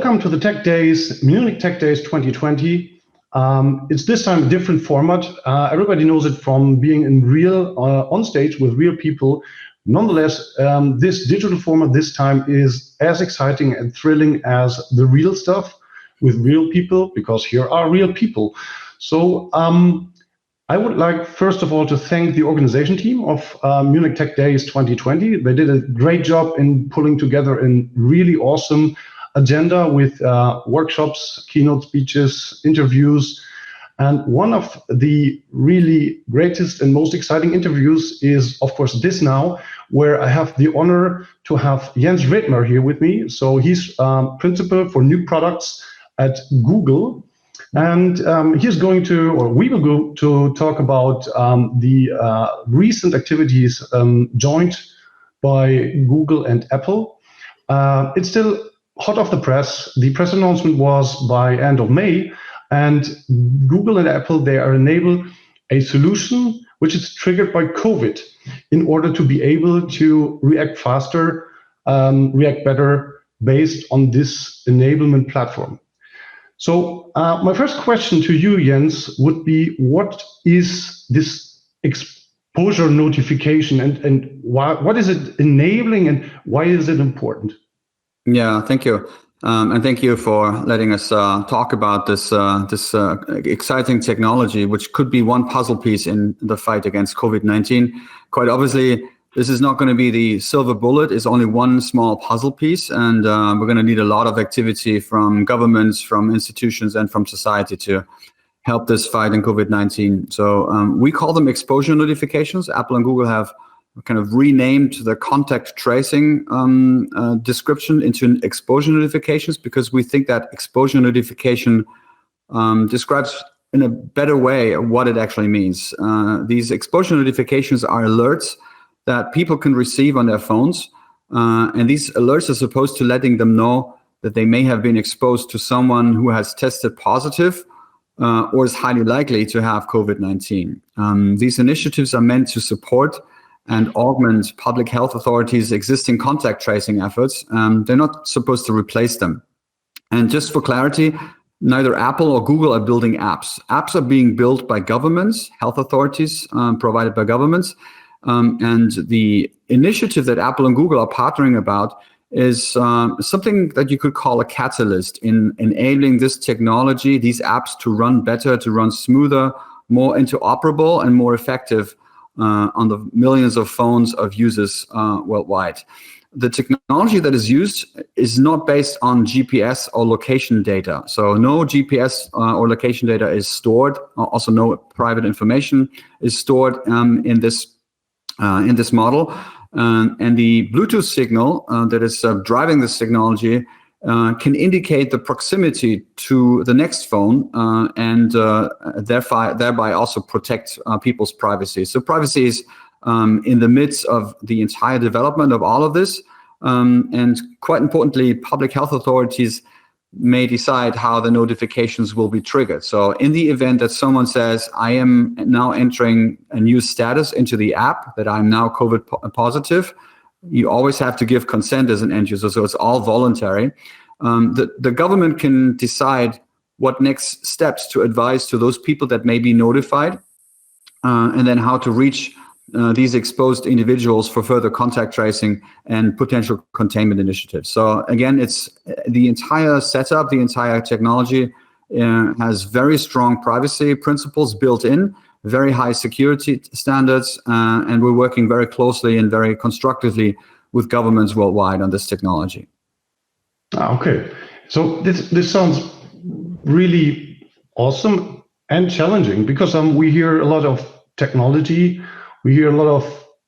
welcome to the Tech Days, Munich Tech Days 2020. It's this time a different format. Everybody knows it from being in real, on stage with real people. Nonetheless, this digital format this time is as exciting and thrilling as the real stuff with real people, because here are real people. So I would like, first of all, to thank the organization team of Munich Tech Days 2020. They did a great job in pulling together a really awesome agenda with workshops, keynote speeches, interviews. And one of the really greatest and most exciting interviews is, of course, this now, where I have the honor to have Jens Redmer here with me. So he's principal for new products at Google. And he's going to, or we will go to talk about the recent activities joined by Google and Apple. It's still hot off the press. The press announcement was by end of May, and Google and Apple, they are enable a solution which is triggered by COVID in order to be able to react faster, react better based on this enablement platform. So my first question to you, Jens, would be, what is this exposure notification and what is it enabling and why is it important? Yeah, thank you. And thank you for letting us talk about this exciting technology, which could be one puzzle piece in the fight against COVID-19. Quite obviously, this is not going to be the silver bullet. It's only one small puzzle piece, and we're going to need a lot of activity from governments, from institutions, and from society to help this fight in COVID-19. So we call them exposure notifications. Apple and Google have kind of renamed the contact tracing description into exposure notifications, because we think that exposure notification describes in a better way what it actually means. These exposure notifications are alerts that people can receive on their phones. And these alerts are supposed to letting them know that they may have been exposed to someone who has tested positive or is highly likely to have COVID-19. These initiatives are meant to support and augment public health authorities' existing contact tracing efforts. They're not supposed to replace them. And just for clarity, neither Apple or Google are building apps. Apps are being built by governments, health authorities provided by governments. And the initiative that Apple and Google are partnering about is something that you could call a catalyst in enabling this technology, these apps, to run better, to run smoother, more interoperable and more effective on the millions of phones of users worldwide. The technology that is used is not based on GPS or location data. So no GPS or location data is stored. Also, no private information is stored in this model. And the Bluetooth signal that is driving this technology can indicate the proximity to the next phone and thereby also protect people's privacy. So privacy is in the midst of the entire development of all of this. And quite importantly, public health authorities may decide how the notifications will be triggered. So in the event that someone says, I am now entering a new status into the app, that I'm now COVID positive, you always have to give consent as an end user, so it's all voluntary. The government can decide what next steps to advise to those people that may be notified, and then how to reach these exposed individuals for further contact tracing and potential containment initiatives. So again, it's the entire setup, the entire technology has very strong privacy principles built in, very high security standards, and we're working very closely and very constructively with governments worldwide on this technology. Okay, so this sounds really awesome and challenging, because we hear a lot of technology, we hear a lot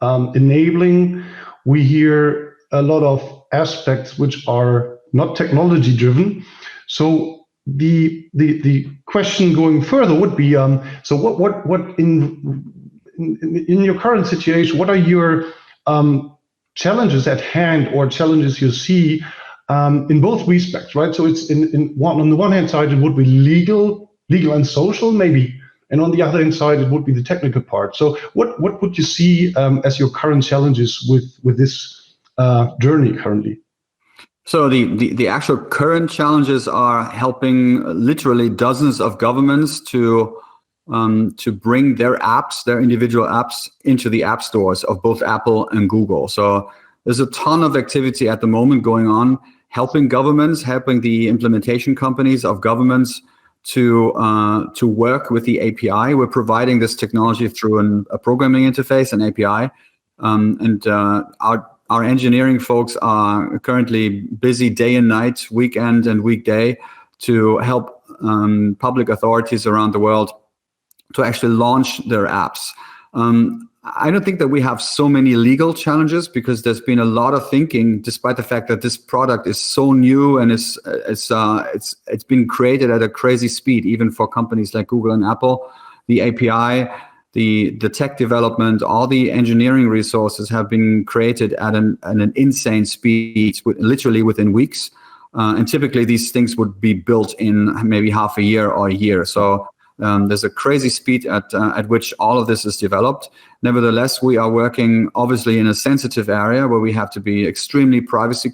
of enabling, we hear a lot of aspects which are not technology driven. So the question going further would be, so what in your current situation, what are your challenges at hand, or challenges you see in both respects, right? So it's on the one hand side, it would be legal and social maybe, and on the other hand side, it would be the technical part. So what would you see as your current challenges with this journey currently? So the actual current challenges are helping literally dozens of governments to bring their apps, their individual apps, into the app stores of both Apple and Google. So there's a ton of activity at the moment going on, helping governments, helping the implementation companies of governments to work with the API. We're providing this technology through a programming interface, an API, and our engineering folks are currently busy day and night, weekend and weekday, to help public authorities around the world to actually launch their apps. I don't think that we have so many legal challenges, because there's been a lot of thinking, despite the fact that this product is so new and it's been created at a crazy speed, even for companies like Google and Apple. The API, the tech development, all the engineering resources have been created at an insane speed, literally within weeks. And typically these things would be built in maybe half a year or a year. So there's a crazy speed at which all of this is developed. Nevertheless, we are working obviously in a sensitive area where we have to be extremely privacy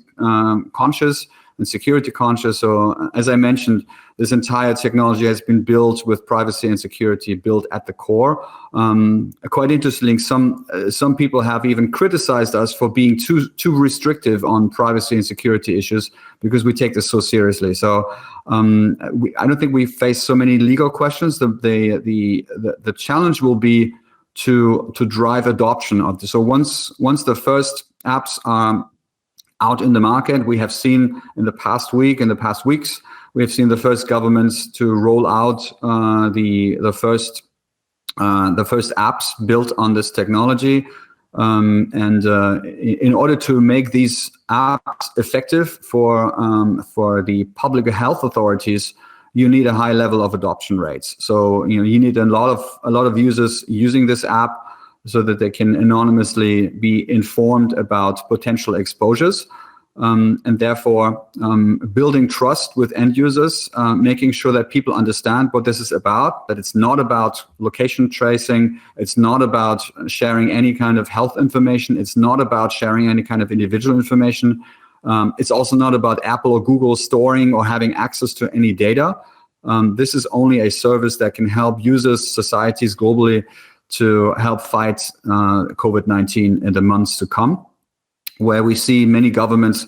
conscious and security conscious. So as I mentioned, this entire technology has been built with privacy and security built at the core. Quite interesting, some people have even criticized us for being too restrictive on privacy and security issues, because we take this so seriously. So I don't think we face so many legal questions. The challenge will be to drive adoption of this. So once the first apps are out in the market, we have seen in the past week, in the past weeks, we have seen the first governments to roll out the first apps built on this technology. In order to make these apps effective for the public health authorities, you need a high level of adoption rates. So you need a lot of users using this app, so that they can anonymously be informed about potential exposures, and therefore building trust with end users, making sure that people understand what this is about, that it's not about location tracing, it's not about sharing any kind of health information, it's not about sharing any kind of individual information. It's also not about Apple or Google storing or having access to any data. This is only a service that can help users, societies globally, to help fight COVID-19 in the months to come, where we see many governments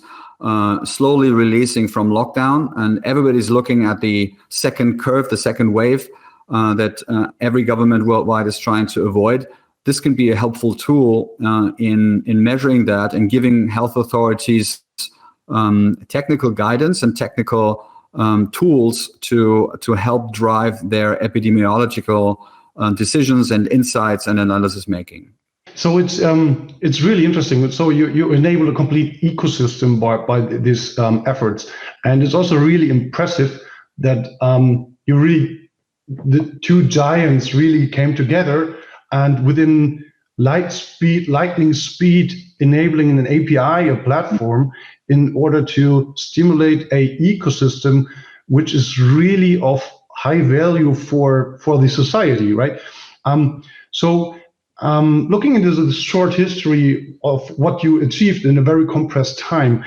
slowly releasing from lockdown, and everybody's looking at the second curve, the second wave that every government worldwide is trying to avoid. This can be a helpful tool in measuring that and giving health authorities technical guidance and technical tools to help drive their epidemiological decisions and insights and analysis making. So it's really interesting. So you enable a complete ecosystem by these efforts, and it's also really impressive that the two giants really came together, and within lightning speed, enabling an API, a platform, in order to stimulate a ecosystem which is really of high value for the society, right? Looking into the short history of what you achieved in a very compressed time,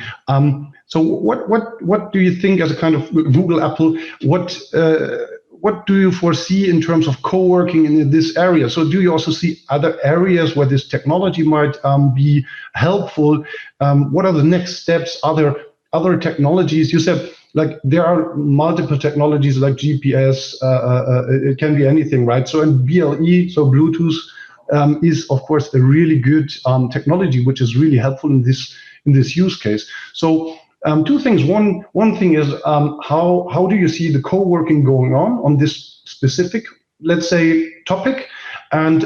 so what do you think, as a kind of Google, Apple, what do you foresee in terms of co-working in this area? So do you also see other areas where this technology might be helpful? What are the next steps? Other technologies? You said, like, there are multiple technologies like GPS, it can be anything, right? So in BLE, so Bluetooth, is of course a really good technology, which is really helpful in this use case. So two things. One thing is how do you see the co-working going on this specific, let's say, topic? And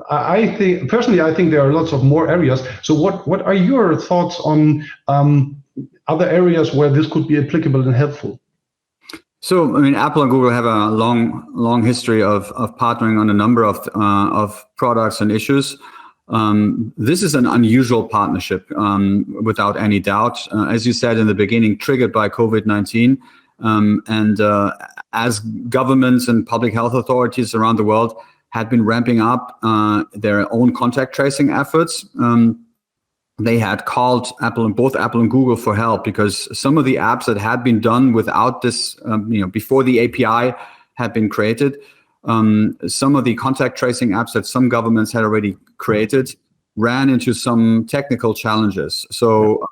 I think there are lots of more areas. So what are your thoughts on other areas where this could be applicable and helpful? So, I mean, Apple and Google have a long history of partnering on a number of products and issues. This is an unusual partnership, without any doubt. As you said in the beginning, triggered by COVID-19, and as governments and public health authorities around the world had been ramping up their own contact tracing efforts, they had called both Apple and Google for help, because some of the apps that had been done without this, before the API had been created, some of the contact tracing apps that some governments had already created ran into some technical challenges. So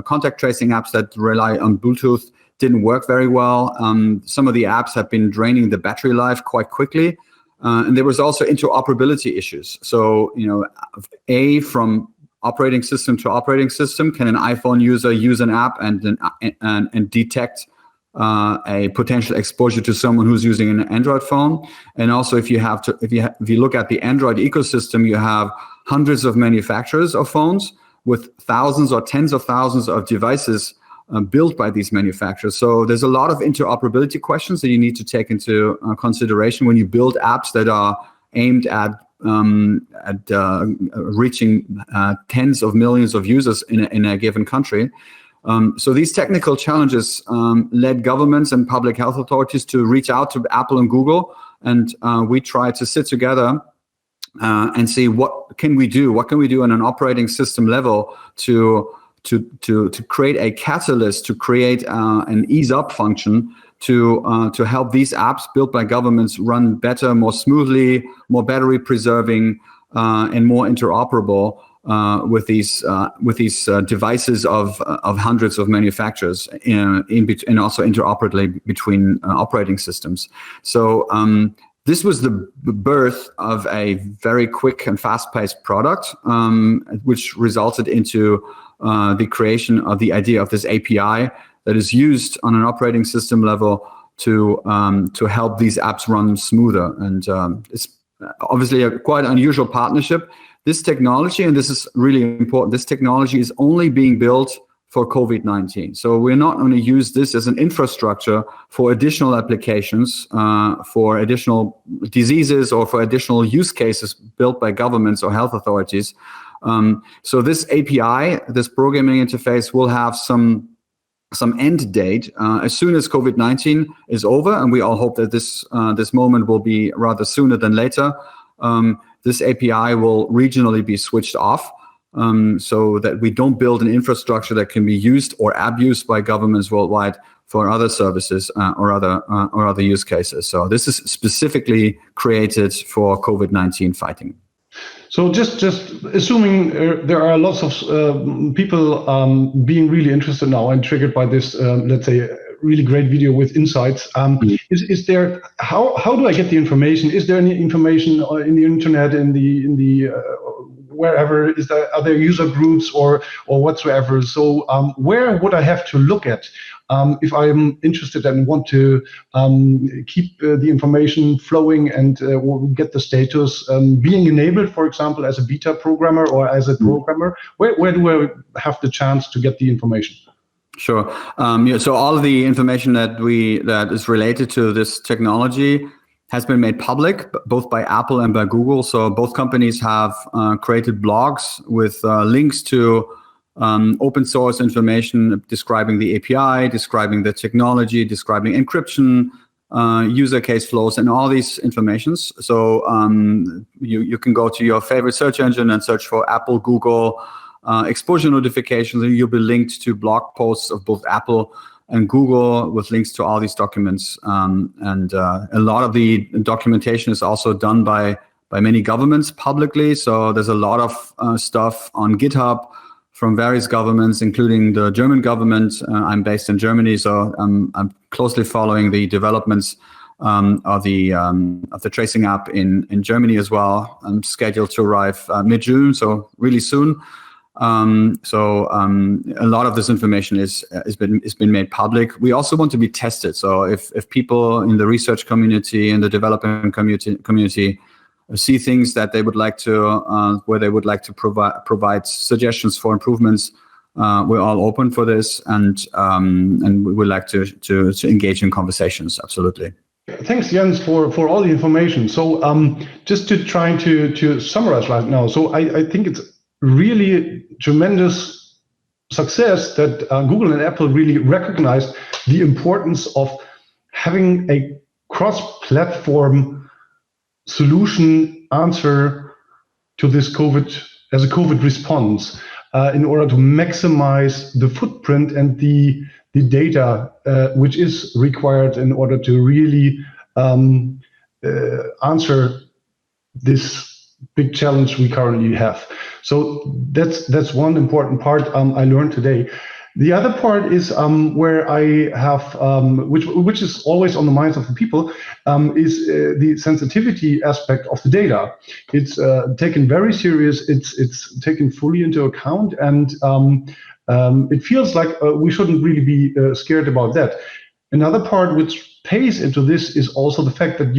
contact tracing apps that rely on Bluetooth didn't work very well. Some of the apps have been draining the battery life quite quickly. And there was also interoperability issues. So, from operating system to operating system, can an iPhone user use an app and detect a potential exposure to someone who's using an Android phone? And also, if you look at the Android ecosystem, you have hundreds of manufacturers of phones with thousands or tens of thousands of devices built by these manufacturers. So there's a lot of interoperability questions that you need to take into consideration when you build apps that are aimed at reaching tens of millions of users in a given country. So these technical challenges led governments and public health authorities to reach out to Apple and Google, and we tried to sit together and see what can we do on an operating system level to create a catalyst, to create an ease up function to help these apps built by governments run better, more smoothly, more battery preserving, and more interoperable with these devices of hundreds of manufacturers, and also interoperably between operating systems. So this was the birth of a very quick and fast-paced product, which resulted into the creation of the idea of this API that is used on an operating system level to help these apps run smoother. And it's obviously a quite unusual partnership. This technology, and this is really important, this technology is only being built for COVID-19. So we're not going to use this as an infrastructure for additional applications, for additional diseases, or for additional use cases built by governments or health authorities. So this API, this programming interface, will have some end date as soon as COVID-19 is over, and we all hope that this moment will be rather sooner than later. This API will regionally be switched off, so that we don't build an infrastructure that can be used or abused by governments worldwide for other services or other use cases. So this is specifically created for COVID-19 fighting. So just assuming there are lots of people being really interested now and triggered by this, let's say, really great video with insights. Is there, how do I get the information? Is there any information in the internet, in the wherever? Are there user groups or whatsoever? So where would I have to look at if I'm interested and want to keep the information flowing and get the status being enabled, for example, as a beta programmer or as a programmer? Where do I have the chance to get the information? Sure. So all of the information that is related to this technology has been made public, both by Apple and by Google. So both companies have created blogs with links to open source information describing the API, describing the technology, describing encryption, user case flows, and all these informations. So you can go to your favorite search engine and search for Apple, Google, exposure notifications, and you'll be linked to blog posts of both Apple and Google with links to all these documents. And a lot of the documentation is also done by many governments publicly. So there's a lot of stuff on GitHub from various governments, including the German government. I'm based in Germany, so I'm closely following the developments of the tracing app in Germany as well. I'm scheduled to arrive mid-June, so really soon. So a lot of this information has been made public. We also want to be tested. So if people in the research community and the development community see things that they would like to, where they would like to provide suggestions for improvements, we're all open for this, and we would like to engage in conversations. Absolutely. Thanks, Jens, for all the information. So just to try to summarize right now. So I think it's really tremendous success that Google and Apple really recognized the importance of having a cross-platform solution answer to this COVID as a COVID response. in order to maximize the footprint and the data which is required in order to really answer this big challenge we currently have. So that's one important part I learned today. The other part is where I have, which is always on the minds of the people, is the sensitivity aspect of the data. It's taken very serious. It's taken fully into account, and it feels like we shouldn't really be scared about that. Another part which pays into this is also the fact that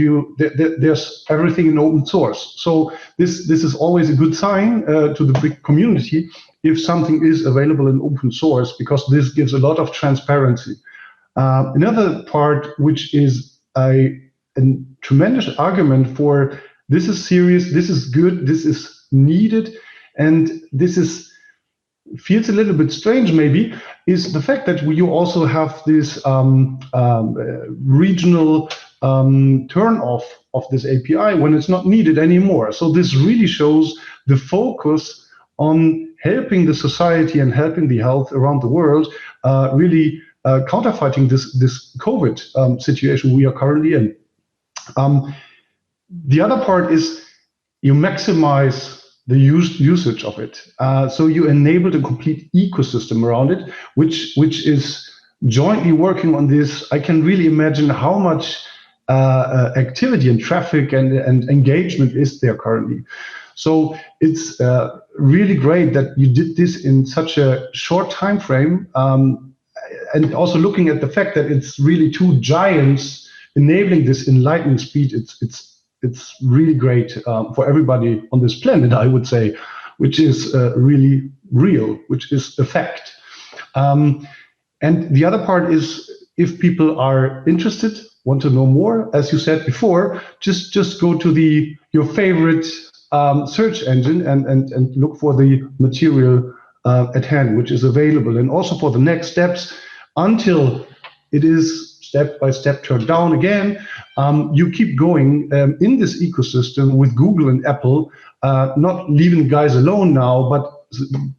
there's everything in open source. So this is always a good sign to the big community if something is available in open source, because this gives a lot of transparency. Another part which is a tremendous argument for this is serious, this is good, this is needed, and feels a little bit strange maybe, is the fact that you also have this regional turn off of this API when it's not needed anymore. So this really shows the focus on helping the society and helping the health around the world, really counterfighting this COVID situation we are currently in. The other part is you maximize the usage of it. So you enable a complete ecosystem around it, which is jointly working on this. I can really imagine how much activity and traffic and engagement is there currently. So it's really great that you did this in such a short time frame, and also looking at the fact that it's really two giants enabling this in lightning speed. It's really great for everybody on this planet, I would say, which is really real, which is a fact. And the other part is, if people are interested, want to know more, as you said before, just go to your favorite search engine and look for the material at hand, which is available, and also for the next steps until it is step by step turned down again. You keep going in this ecosystem with Google and Apple, not leaving guys alone now, but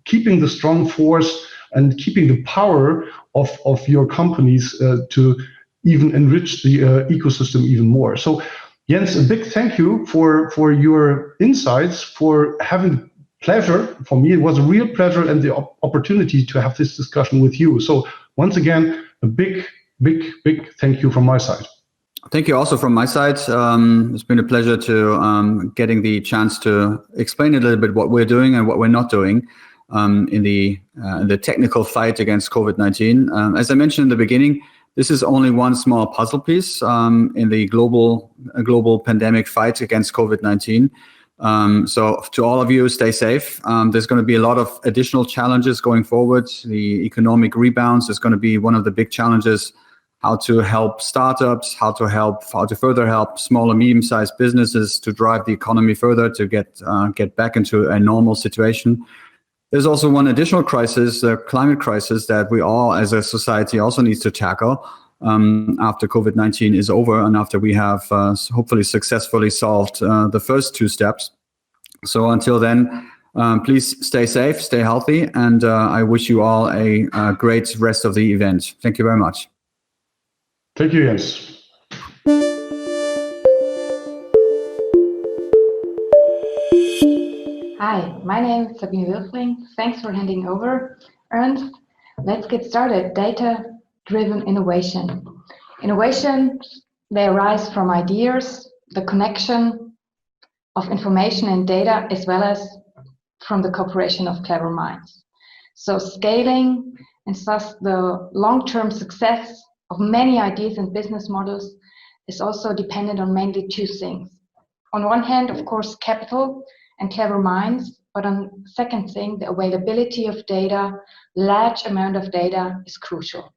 keeping the strong force and keeping the power of your companies to even enrich the ecosystem even more. So Jens, a big thank you for your insights, for having pleasure. For me, it was a real pleasure and the opportunity to have this discussion with you. So once again, a big thank you from my side. Thank you also from my side. It's been a pleasure to getting the chance to explain a little bit what we're doing and what we're not doing in the technical fight against COVID-19. As I mentioned in the beginning, this is only one small puzzle piece in the global pandemic fight against COVID-19. So to all of you, stay safe. There's going to be a lot of additional challenges going forward. The economic rebounds is going to be one of the big challenges. How to help startups, how to further help small and medium-sized businesses to drive the economy further to get back into a normal situation. There's also one additional crisis, the climate crisis, that we all as a society also needs to tackle after COVID-19 is over and after we have hopefully successfully solved the first two steps. So until then, please stay safe, stay healthy, and I wish you all a great rest of the event. Thank you very much. Thank you, Jens. Hi, my name is Sabine Wilfling. Thanks for handing over. And let's get started. Data-driven innovation. Innovation, they arise from ideas, the connection of information and data, as well as from the cooperation of clever minds. So scaling and thus the long-term success of many ideas and business models is also dependent on mainly two things. On one hand, of course, capital and clever minds, but on second thing, the availability of data, large amount of data is crucial.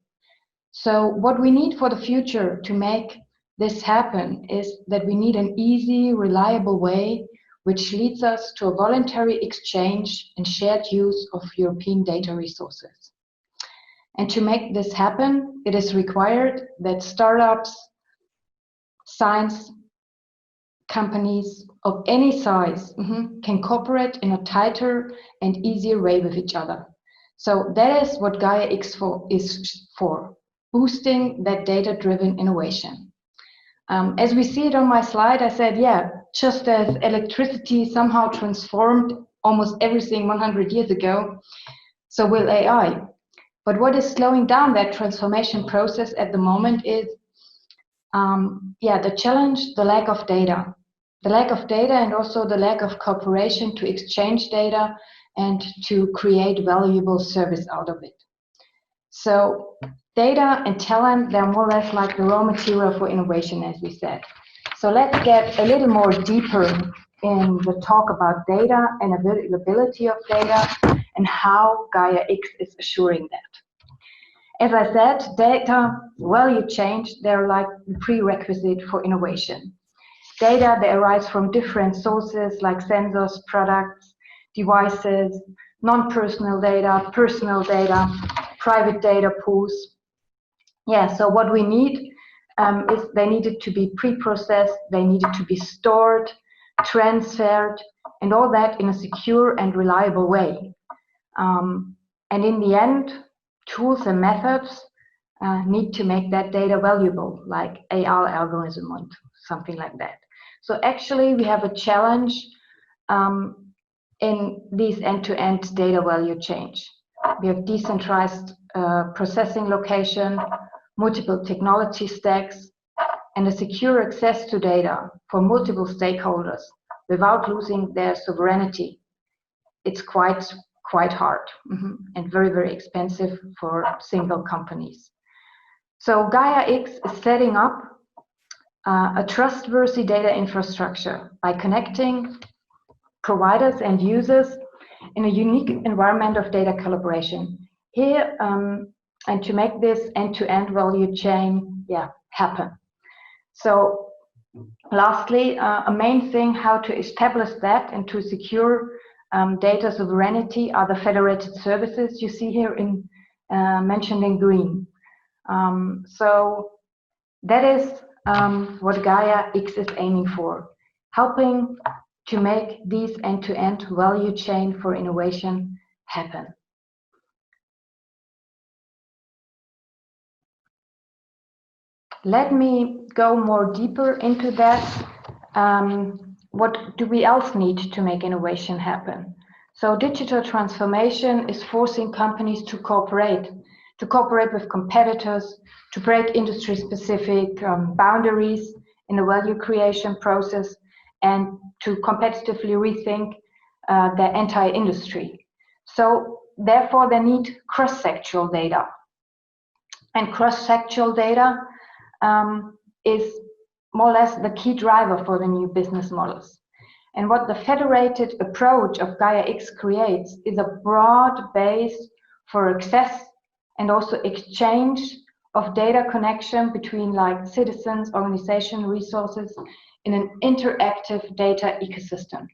So what we need for the future to make this happen is that we need an easy, reliable way which leads us to a voluntary exchange and shared use of European data resources. And to make this happen, it is required that startups, science companies, of any size can cooperate in a tighter and easier way with each other. So that is what Gaia X is for, boosting that data-driven innovation. As we see it on my slide, I said, yeah, just as electricity somehow transformed almost everything 100 years ago, so will AI. But what is slowing down that transformation process at the moment is, the challenge, the lack of data. The lack of data and also the lack of cooperation to exchange data and to create valuable service out of it. So data and talent, they're more or less like the raw material for innovation, as we said. So let's get a little more deeper in the talk about data and availability of data and how Gaia X is assuring that. As I said, data, value change, they're like the prerequisite for innovation. Data, they arise from different sources like sensors, products, devices, non-personal data, personal data, private data pools. Yeah, so what we need is they needed to be pre-processed, they needed to be stored, transferred, and all that in a secure and reliable way. And in the end, tools and methods need to make that data valuable, like AI algorithm and something like that. So actually, we have a challenge in these end-to-end data value change. We have decentralized processing location, multiple technology stacks, and a secure access to data for multiple stakeholders without losing their sovereignty. It's quite hard and very, very expensive for single companies. So Gaia X is setting up a trustworthy data infrastructure by connecting providers and users in a unique environment of data collaboration. Here, and to make this end-to-end value chain happen. So lastly, a main thing how to establish that and to secure data sovereignty are the federated services you see here in mentioned in green. So that is what Gaia X is aiming for, helping to make these end-to-end value chain for innovation happen. Let me go more deeper into that. What do we else need to make innovation happen? So digital transformation is forcing companies to cooperate with competitors, to break industry-specific boundaries in the value creation process, and to competitively rethink their entire industry. So therefore, they need cross-sectoral data. And cross-sectoral data is more or less the key driver for the new business models. And what the federated approach of Gaia X creates is a broad base for access and also exchange of data connection between like citizens, organization, resources in an interactive data ecosystem.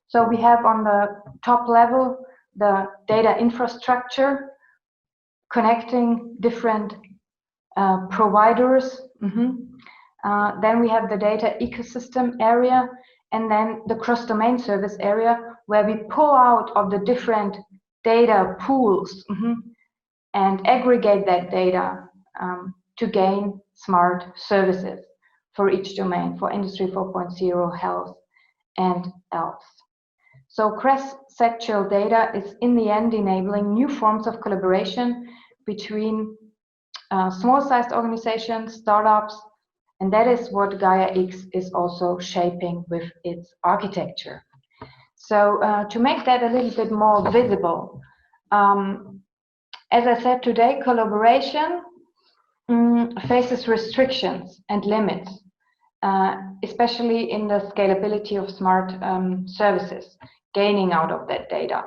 So we have on the top level the data infrastructure connecting different providers. Then we have the data ecosystem area, and then the cross-domain service area where we pull out of the different data pools and aggregate that data to gain smart services for each domain, for Industry 4.0, health, and else. So cross-sectoral data is in the end enabling new forms of collaboration between small-sized organizations, startups, and that is what Gaia X is also shaping with its architecture. So to make that a little bit more visible, as I said today, collaboration faces restrictions and limits, especially in the scalability of smart services, gaining out of that data.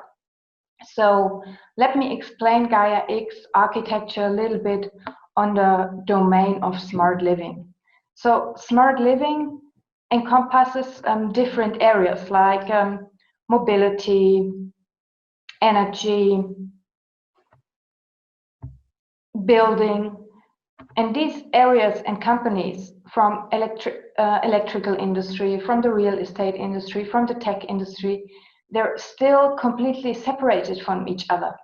So let me explain Gaia X architecture a little bit on the domain of smart living. So smart living encompasses different areas like mobility, energy, building, And these areas and companies from electrical industry, from the real estate industry, from the tech industry, they're still completely separated from each other.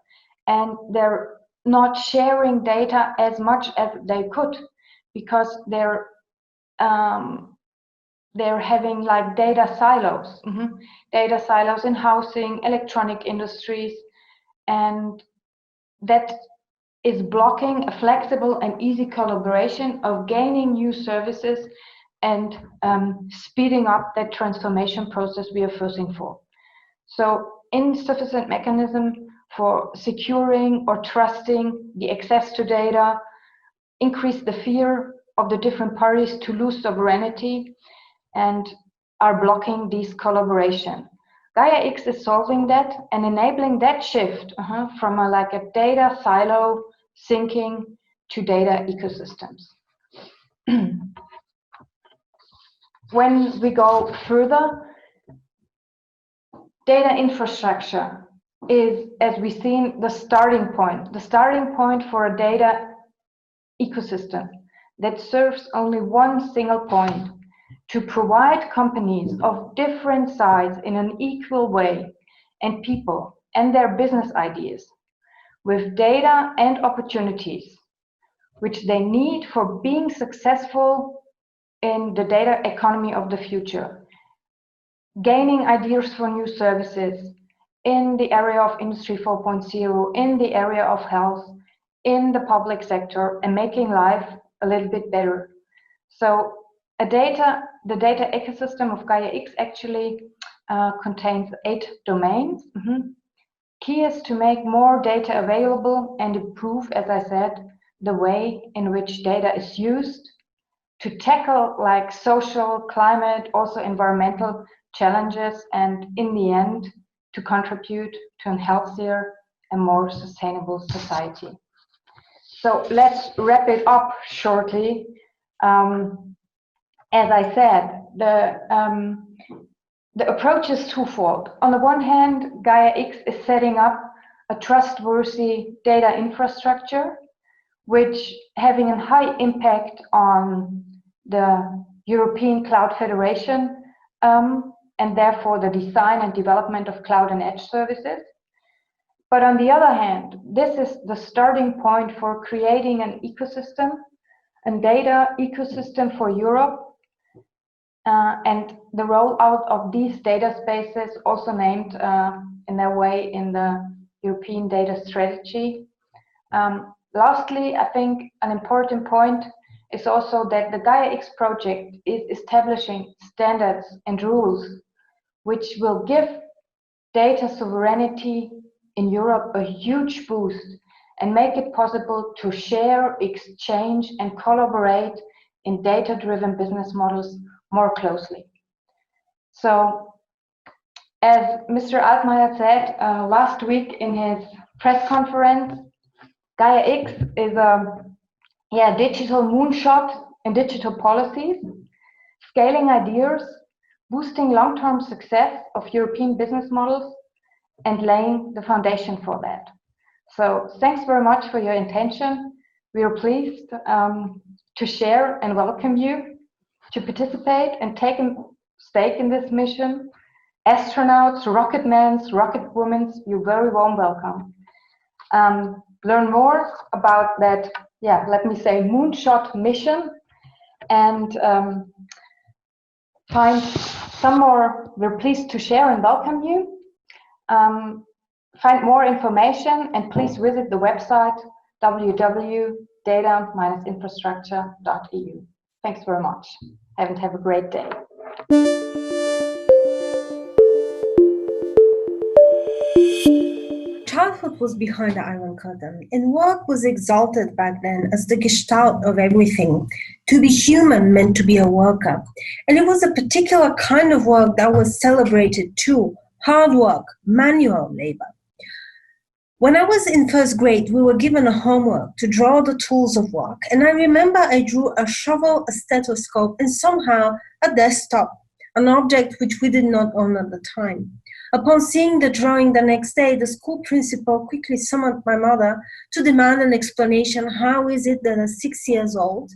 And they're not sharing data as much as they could, because they're having like data silos, data silos in housing, electronic industries, and that is blocking a flexible and easy collaboration of gaining new services and speeding up that transformation process we are forcing for. So insufficient mechanism for securing or trusting the access to data, increase the fear of the different parties to lose sovereignty, and are blocking this collaboration. Gaia X is solving that and enabling that shift from a data silo syncing to data ecosystems. When we go further, data infrastructure is, as we've seen, the starting point for a data ecosystem that serves only one single point: to provide companies of different size in an equal way, and people and their business ideas with data and opportunities which they need for being successful in the data economy of the future, gaining ideas for new services in the area of Industry 4.0, in the area of health, in the public sector, and making life a little bit better. So the data ecosystem of Gaia X actually contains 8 domains. Key is to make more data available and improve, as I said, the way in which data is used to tackle social, climate, also environmental challenges, and in the end, to contribute to a healthier and more sustainable society. So let's wrap it up shortly. As I said, the approach is twofold. On the one hand, Gaia X is setting up a trustworthy data infrastructure, which having a high impact on the European Cloud Federation, and therefore the design and development of cloud and edge services. But on the other hand, this is the starting point for creating an ecosystem, a data ecosystem for Europe, and the rollout of these data spaces, also named in their way in the European data strategy. Lastly, I think an important point is also that the Gaia X project is establishing standards and rules which will give data sovereignty in Europe a huge boost and make it possible to share, exchange, and collaborate in data-driven business models more closely. So, as Mr. Altmaier said last week in his press conference, Gaia X is a digital moonshot in digital policies, scaling ideas, boosting long-term success of European business models, and laying the foundation for that. So thanks very much for your attention. We are pleased to share and welcome you to participate and take a stake in this mission. Astronauts, rocket men, rocket women, you're very warm welcome. Learn more about that, let me say, moonshot mission, and find some more. We're pleased to share and welcome you. Find more information and please visit the website www.data-infrastructure.eu. Thanks very much. Have a great day. Childhood was behind the Iron Curtain, and work was exalted back then as the gestalt of everything. To be human meant to be a worker, and it was a particular kind of work that was celebrated too: hard work, manual labor. When I was in first grade, we were given a homework to draw the tools of work, and I remember I drew a shovel, a stethoscope, and somehow a desktop. an object which we did not own at the time. Upon seeing the drawing the next day, the school principal quickly summoned my mother to demand an explanation. How is it that a 6 years old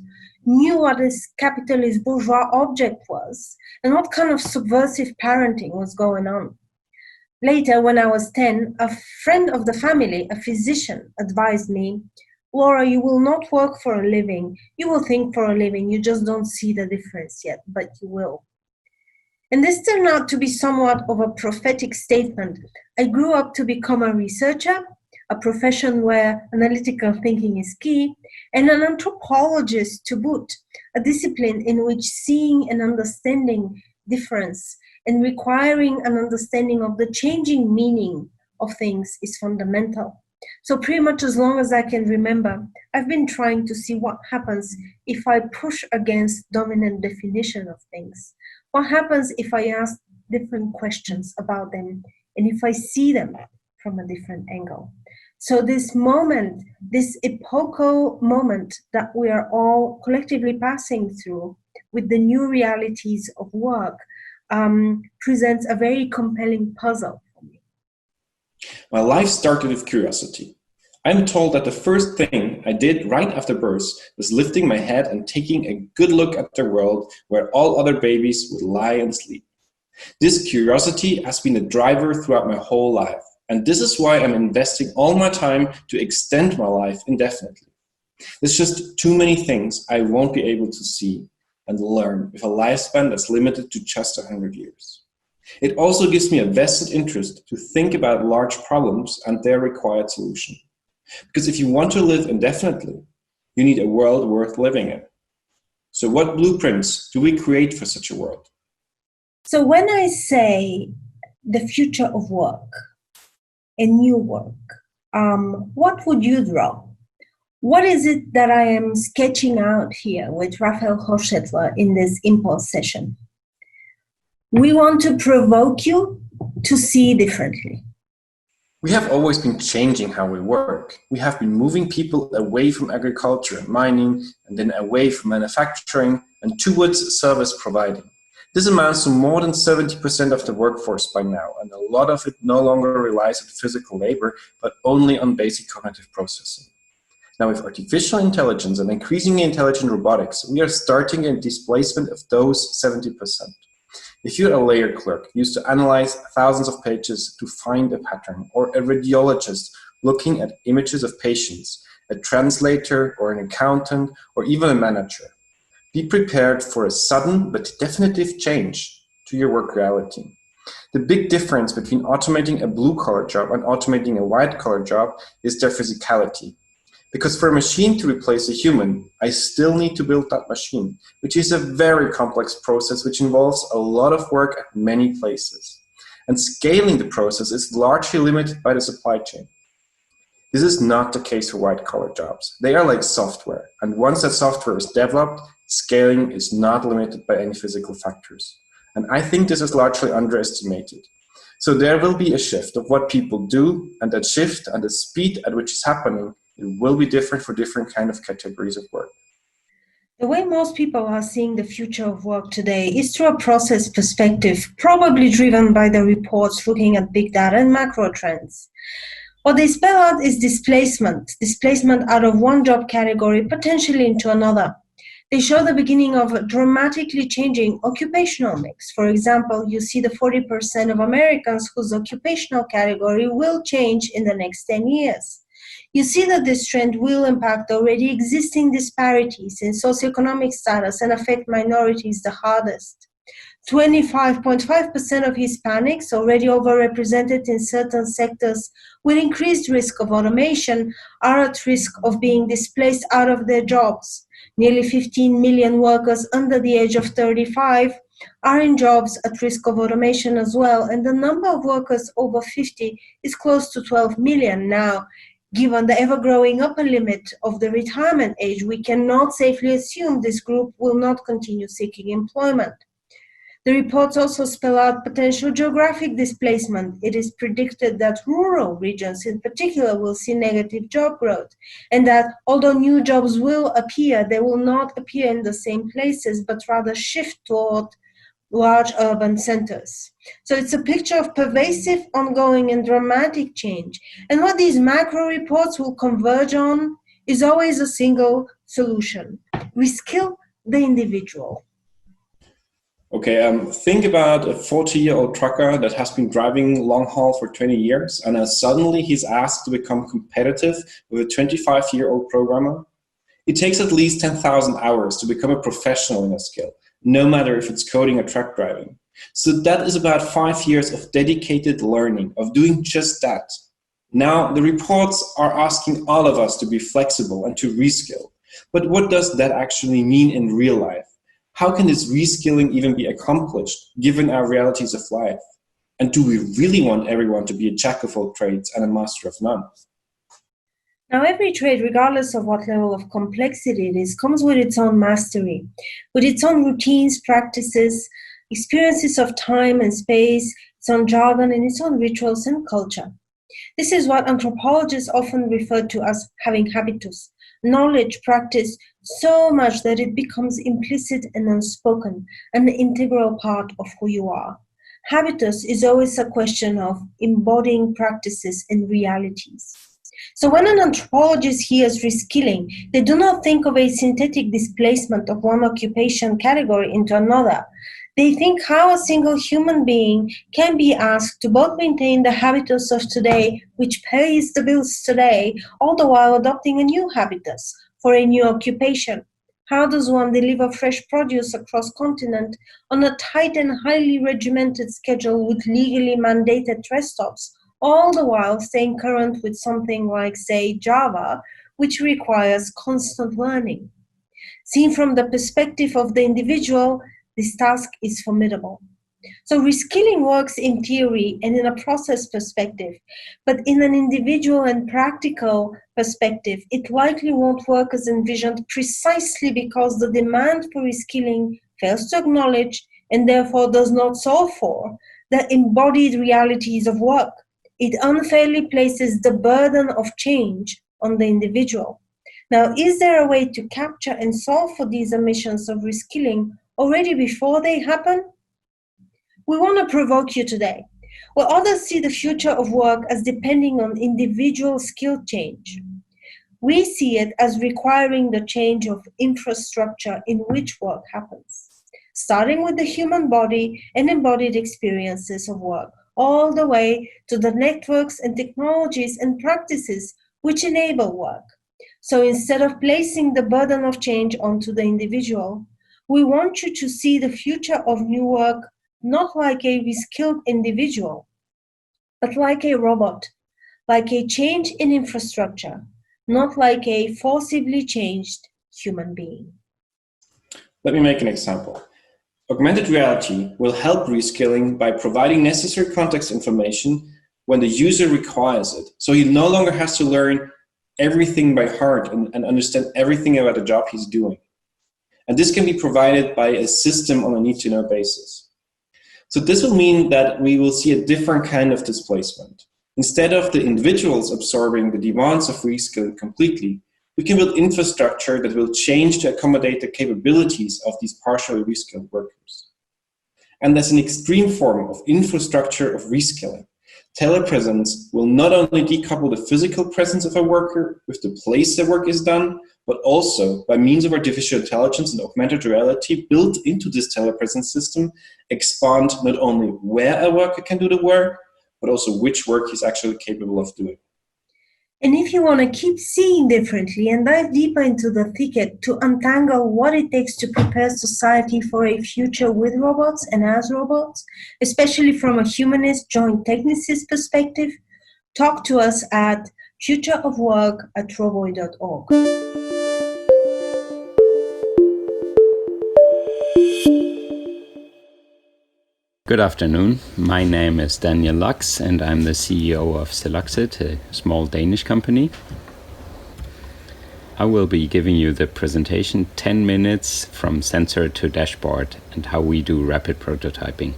knew what this capitalist bourgeois object was and what kind of subversive parenting was going on? Later, when I was 10, a friend of the family, a physician, advised me, Laura, you will not work for a living. You will think for a living. You just don't see the difference yet, but you will. And this turned out to be somewhat of a prophetic statement. I grew up to become a researcher, a profession where analytical thinking is key, and an anthropologist to boot, a discipline in which seeing and understanding difference and requiring an understanding of the changing meaning of things is fundamental. So pretty much as long as I can remember, I've been trying to see what happens if I push against dominant definition of things. What happens if I ask different questions about them and if I see them from a different angle? So this moment, this epochal moment that we are all collectively passing through with the new realities of work presents a very compelling puzzle for me. My life started with curiosity. I'm told that the first thing I did right after birth was lifting my head and taking a good look at the world where all other babies would lie and sleep. This curiosity has been a driver throughout my whole life, and this is why I'm investing all my time to extend my life indefinitely. There's just too many things I won't be able to see and learn with a lifespan that's limited to just 100 years. It also gives me a vested interest to think about large problems and their required solution. Because if you want to live indefinitely, you need a world worth living in. So what blueprints do we create for such a world? So when I say the future of work, a new work, what would you draw? What is it that I am sketching out here with Raphael Hochstetler in this impulse session? We want to provoke you to see differently. We have always been changing how we work. We have been moving people away from agriculture and mining, and then away from manufacturing and towards service providing. This amounts to more than 70% of the workforce by now, and a lot of it no longer relies on physical labor, but only on basic cognitive processing. Now, with artificial intelligence and increasingly intelligent robotics, we are starting a displacement of those 70%. If you're a layer clerk used to analyze thousands of pages to find a pattern, or a radiologist looking at images of patients, a translator or an accountant, or even a manager, be prepared for a sudden but definitive change to your work reality. The big difference between automating a blue-collar job and automating a white-collar job is their physicality. Because for a machine to replace a human, I still need to build that machine, which is a very complex process which involves a lot of work at many places. And scaling the process is largely limited by the supply chain. This is not the case for white-collar jobs. They are like software, and once that software is developed, scaling is not limited by any physical factors. And I think this is largely underestimated. So there will be a shift of what people do, and that shift and the speed at which it's happening, it will be different for different kind of categories of work. The way most people are seeing the future of work today is through a process perspective, probably driven by the reports looking at big data and macro trends. What they spell out is displacement out of one job category, potentially into another. They show the beginning of a dramatically changing occupational mix. For example, you see the 40% of Americans whose occupational category will change in the next 10 years. You see that this trend will impact already existing disparities in socioeconomic status and affect minorities the hardest. 25.5% of Hispanics, already overrepresented in certain sectors with increased risk of automation, are at risk of being displaced out of their jobs. Nearly 15 million workers under the age of 35 are in jobs at risk of automation as well, and the number of workers over 50 is close to 12 million now. Given the ever-growing upper limit of the retirement age, we cannot safely assume this group will not continue seeking employment. The reports also spell out potential geographic displacement. It is predicted that rural regions in particular will see negative job growth, and that although new jobs will appear, they will not appear in the same places, but rather shift toward large urban centers. So it's a picture of pervasive, ongoing, and dramatic change. And what these macro reports will converge on is always a single solution: reskill the individual. Okay, think about a 40-year-old trucker that has been driving long haul for 20 years, and suddenly he's asked to become competitive with a 25-year-old programmer. It takes at least 10,000 hours to become a professional in a skill, no matter if it's coding or truck driving. So that is about 5 years of dedicated learning, of doing just that. Now, the reports are asking all of us to be flexible and to reskill. But what does that actually mean in real life? How can this reskilling even be accomplished, given our realities of life? And do we really want everyone to be a jack of all trades and a master of none? Now, every trade, regardless of what level of complexity it is, comes with its own mastery, with its own routines, practices, experiences of time and space, its own jargon, and its own rituals and culture. This is what anthropologists often refer to as having habitus, knowledge, practice, so much that it becomes implicit and unspoken, an integral part of who you are. Habitus is always a question of embodying practices and realities. So when an anthropologist hears reskilling, they do not think of a synthetic displacement of one occupation category into another. They think how a single human being can be asked to both maintain the habitus of today, which pays the bills today, all the while adopting a new habitus for a new occupation. How does one deliver fresh produce across continent on a tight and highly regimented schedule with legally mandated rest stops, all the while staying current with something like, say, Java, which requires constant learning? Seen from the perspective of the individual, this task is formidable. So reskilling works in theory and in a process perspective, but in an individual and practical perspective, it likely won't work as envisioned precisely because the demand for reskilling fails to acknowledge and therefore does not solve for the embodied realities of work. It unfairly places the burden of change on the individual. Now, is there a way to capture and solve for these omissions of reskilling already before they happen? We want to provoke you today. While others see the future of work as depending on individual skill change, we see it as requiring the change of infrastructure in which work happens, starting with the human body and embodied experiences of work, all the way to the networks and technologies and practices which enable work. So instead of placing the burden of change onto the individual, we want you to see the future of new work not like a reskilled individual, but like a robot, like a change in infrastructure, not like a forcibly changed human being. Let me make an example. Augmented reality will help reskilling by providing necessary context information when the user requires it. So he no longer has to learn everything by heart and understand everything about the job he's doing. And this can be provided by a system on a need-to-know basis. So this will mean that we will see a different kind of displacement. Instead of the individuals absorbing the demands of reskilling completely, we can build infrastructure that will change to accommodate the capabilities of these partially reskilled workers. And as an extreme form of infrastructure of reskilling, telepresence will not only decouple the physical presence of a worker with the place the work is done, but also by means of artificial intelligence and augmented reality built into this telepresence system, expand not only where a worker can do the work, but also which work he's actually capable of doing. And if you want to keep seeing differently and dive deeper into the thicket to untangle what it takes to prepare society for a future with robots and as robots, especially from a humanist joint technicist perspective, talk to us at futureofwork@roboy.org. Good afternoon. My name is Daniel Lux and I'm the CEO of Seluxit, a small Danish company. I will be giving you the presentation 10 minutes from sensor to dashboard and how we do rapid prototyping.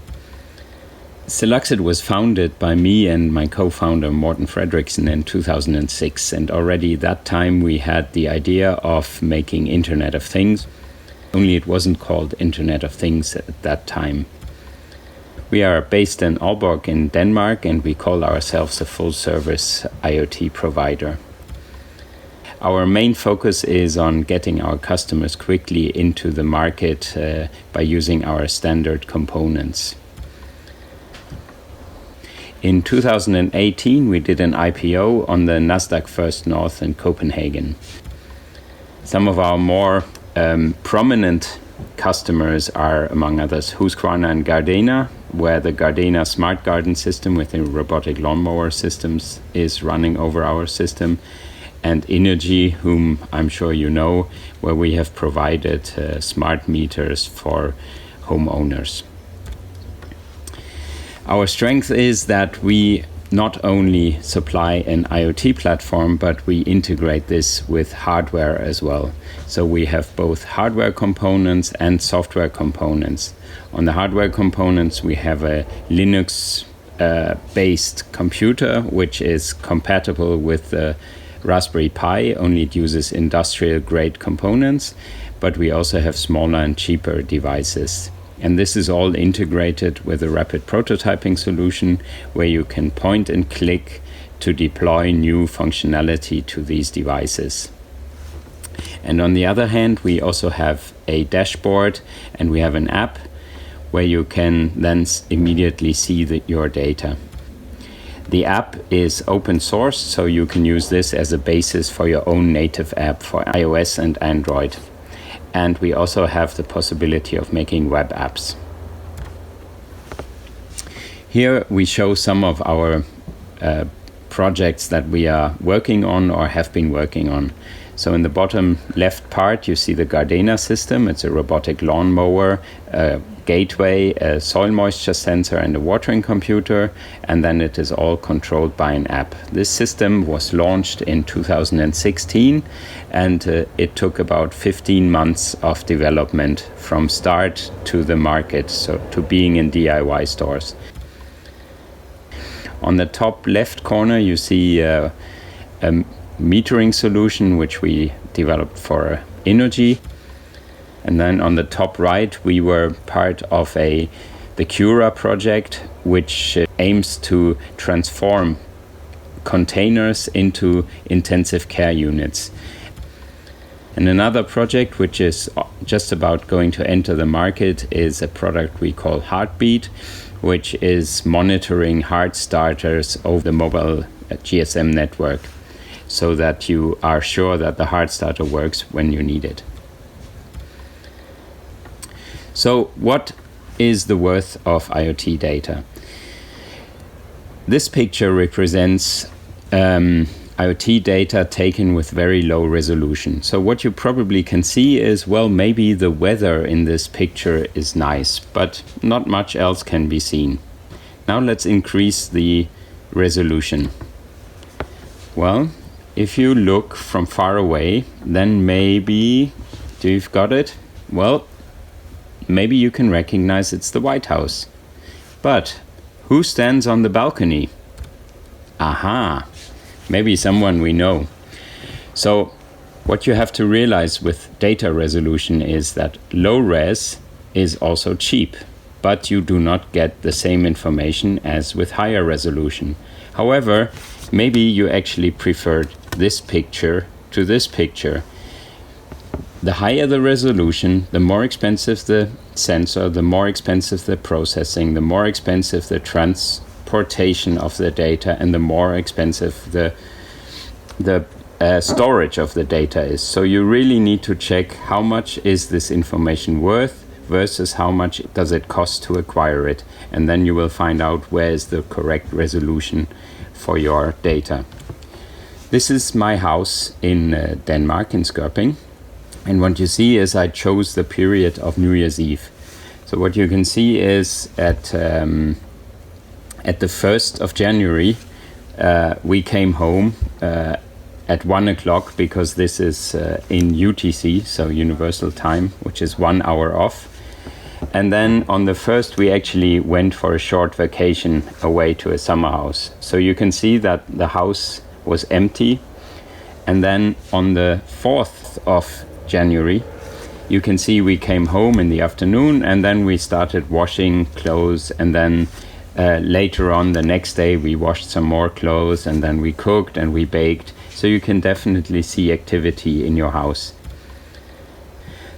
Seluxit was founded by me and my co-founder Morten Frederiksen in 2006, and already that time we had the idea of making Internet of Things, only it wasn't called Internet of Things at that time. We are based in Aalborg in Denmark, and we call ourselves a full-service IoT provider. Our main focus is on getting our customers quickly into the market by using our standard components. In 2018, we did an IPO on the Nasdaq First North in Copenhagen. Some of our more prominent customers are, among others, Husqvarna and Gardena, where the Gardena Smart Garden system with the robotic lawnmower systems is running over our system, and Innogy, whom I'm sure you know, where we have provided smart meters for homeowners. Our strength is that we not only supply an IoT platform, but we integrate this with hardware as well. So we have both hardware components and software components. On the hardware components, we have a Linux-based computer, which is compatible with the Raspberry Pi, only it uses industrial-grade components, but we also have smaller and cheaper devices. And this is all integrated with a rapid prototyping solution where you can point and click to deploy new functionality to these devices. And on the other hand, we also have a dashboard and we have an app where you can then immediately see your data. The app is open source, so you can use this as a basis for your own native app for iOS and Android. And we also have the possibility of making web apps. Here we show some of our projects that we are working on or have been working on. So in the bottom left part, you see the Gardena system. It's a robotic lawnmower, a gateway, a soil moisture sensor, and a watering computer. And then it is all controlled by an app. This system was launched in 2016, and it took about 15 months of development from start to the market, so to being in DIY stores. On the top left corner, you see a metering solution which we developed for Innogy. And then on the top right, we were part of the Cura project, which aims to transform containers into intensive care units. And another project which is just about going to enter the market is a product we call Heartbeat, which is monitoring heart starters over the mobile GSM network, so that you are sure that the heart starter works when you need it. So what is the worth of IoT data? This picture represents IoT data taken with very low resolution. So what you probably can see is, well, maybe the weather in this picture is nice, but not much else can be seen. Now let's increase the resolution. Well, if you look from far away, then maybe, you've got it? Well, maybe you can recognize it's the White House. But who stands on the balcony? Aha, maybe someone we know. So what you have to realize with data resolution is that low res is also cheap, but you do not get the same information as with higher resolution. However, maybe you actually preferred this picture to this picture. The higher the resolution, the more expensive the sensor, the more expensive the processing, the more expensive the transportation of the data, and the more expensive the storage of the data is. So you really need to check how much is this information worth versus how much does it cost to acquire it. And then you will find out where is the correct resolution for your data. This is my house in Denmark, in Skørping. And what you see is I chose the period of New Year's Eve. So what you can see is at the 1st of January, we came home at 1 o'clock because this is in UTC, so Universal Time, which is 1 hour off. And then on the 1st, we actually went for a short vacation away to a summer house. So you can see that the house was empty. And then on the 4th of January, You can see we came home in the afternoon and then we started washing clothes, and then later on the next day we washed some more clothes, and then we cooked and we baked. So you can definitely see activity in your house.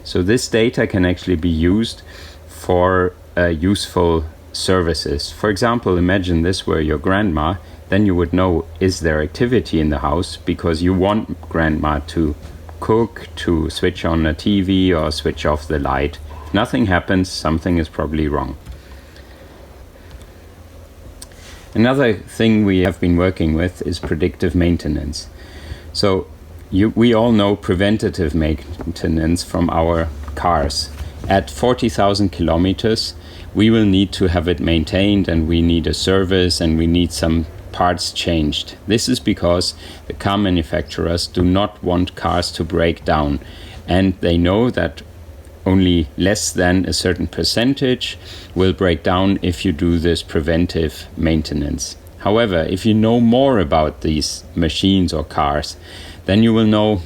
So this data can actually be used for useful services. For example, imagine this were your grandma, then you would know, is there activity in the house, because you want grandma to cook, to switch on a TV or switch off the light. If nothing happens, something is probably wrong. Another thing we have been working with is predictive maintenance. So we all know preventative maintenance from our cars. At 40,000 kilometers, we will need to have it maintained, and we need a service, and we need some parts changed. This is because the car manufacturers do not want cars to break down, and they know that only less than a certain percentage will break down if you do this preventive maintenance. However, if you know more about these machines or cars, then you will know,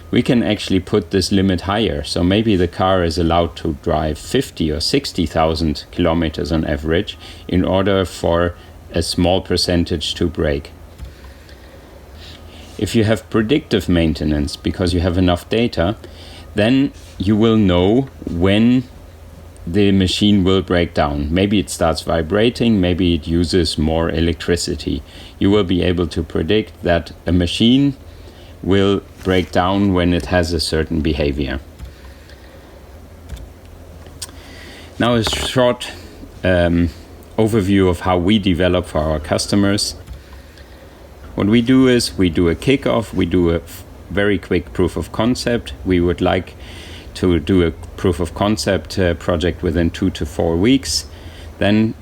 we can actually put this limit higher. So maybe the car is allowed to drive 50 or 60,000 kilometers on average in order for a small percentage to break. If you have predictive maintenance, because you have enough data, then you will know when the machine will break down. Maybe it starts vibrating, maybe it uses more electricity. You will be able to predict that a machine will break down when it has a certain behavior. Now a short overview of how we develop for our customers. What we do is we do a kickoff, we do a very quick proof of concept. We would like to do a proof of concept project within 2 to 4 weeks. Then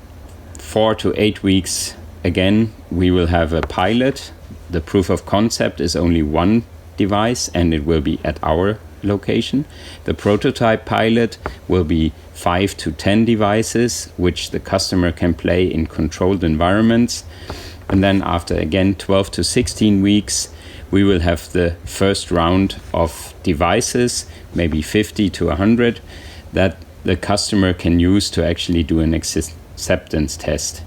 4 to 8 weeks again, we will have a pilot. The proof of concept is only one device and it will be at our location. The prototype pilot will be 5 to 10 devices, which the customer can play in controlled environments. And then after again 12 to 16 weeks, we will have the first round of devices, maybe 50 to 100, that the customer can use to actually do an acceptance test.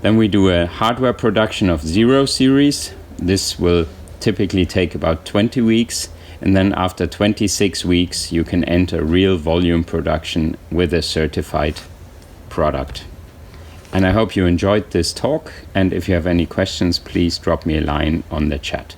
Then we do a hardware production of 0 series. This will typically take about 20 weeks. And then after 26 weeks, you can enter real volume production with a certified product. And I hope you enjoyed this talk. And if you have any questions, please drop me a line on the chat.